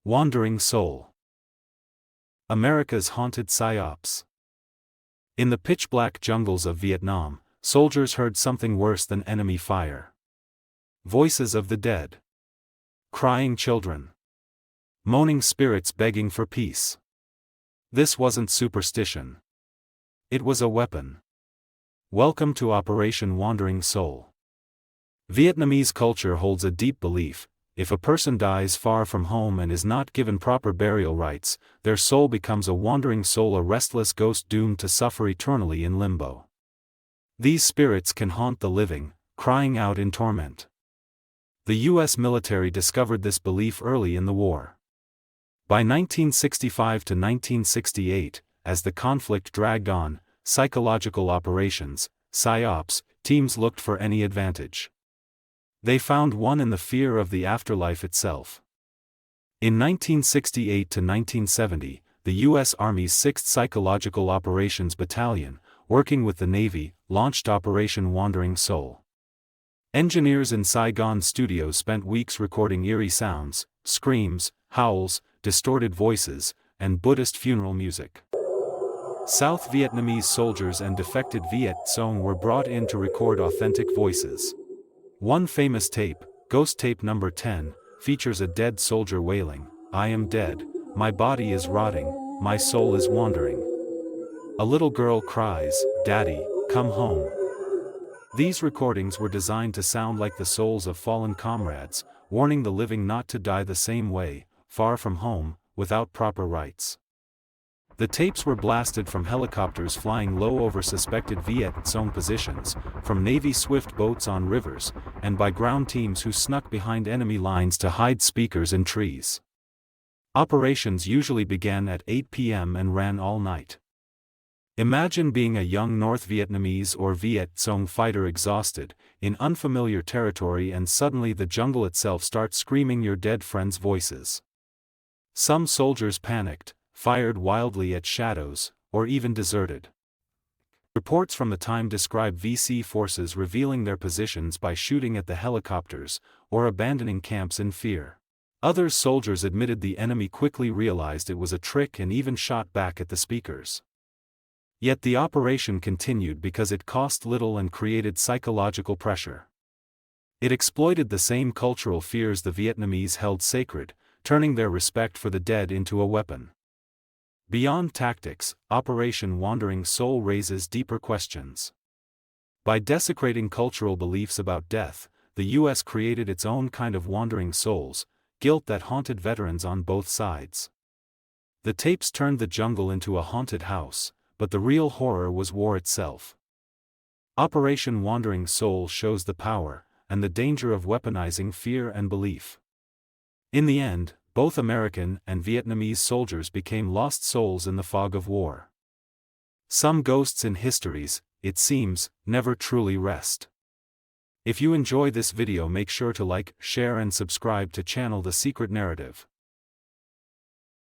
Wandering Soul. America's Haunted Psyops. In the pitch-black jungles of Vietnam, soldiers heard something worse than enemy fire. Voices of the dead. Crying children. Moaning spirits begging for peace. This wasn't superstition. It was a weapon. Welcome to Operation Wandering Soul. Vietnamese culture holds a deep belief: if a person dies far from home and is not given proper burial rites, their soul becomes a wandering soul, a restless ghost doomed to suffer eternally in limbo. These spirits can haunt the living, crying out in torment. The U.S. military discovered this belief early in the war. By 1965 to 1968, as the conflict dragged on, Psychological Operations, PSYOPs, teams looked for any advantage. They found one in the fear of the afterlife itself. In 1968 to 1970, the U.S. Army's 6th Psychological Operations Battalion, working with the Navy, launched Operation Wandering Soul. Engineers in Saigon studios spent weeks recording eerie sounds, screams, howls, distorted voices, and Buddhist funeral music. South Vietnamese soldiers and defected Viet Cong were brought in to record authentic voices. One famous tape, Ghost Tape Number 10, features a dead soldier wailing, "I am dead, my body is rotting, my soul is wandering." A little girl cries, "Daddy, come home." These recordings were designed to sound like the souls of fallen comrades, warning the living not to die the same way, far from home, without proper rites. The tapes were blasted from helicopters flying low over suspected Viet Cong positions, from Navy swift boats on rivers, and by ground teams who snuck behind enemy lines to hide speakers in trees. Operations usually began at 8 p.m. and ran all night. Imagine being a young North Vietnamese or Viet Cong fighter exhausted, in unfamiliar territory, and suddenly the jungle itself starts screaming your dead friends' voices. Some soldiers panicked, fired wildly at shadows, or even deserted. Reports from the time describe VC forces revealing their positions by shooting at the helicopters, or abandoning camps in fear. Other soldiers admitted the enemy quickly realized it was a trick and even shot back at the speakers. Yet the operation continued because it cost little and created psychological pressure. It exploited the same cultural fears the Vietnamese held sacred, turning their respect for the dead into a weapon. Beyond tactics, Operation Wandering Soul raises deeper questions. By desecrating cultural beliefs about death, the U.S. created its own kind of wandering souls, guilt that haunted veterans on both sides. The tapes turned the jungle into a haunted house, but the real horror was war itself. Operation Wandering Soul shows the power and the danger of weaponizing fear and belief. In the end, both American and Vietnamese soldiers became lost souls in the fog of war. Some ghosts in histories, it seems, never truly rest. If you enjoy this video, make sure to like, share and subscribe to channel The Secret Narrative.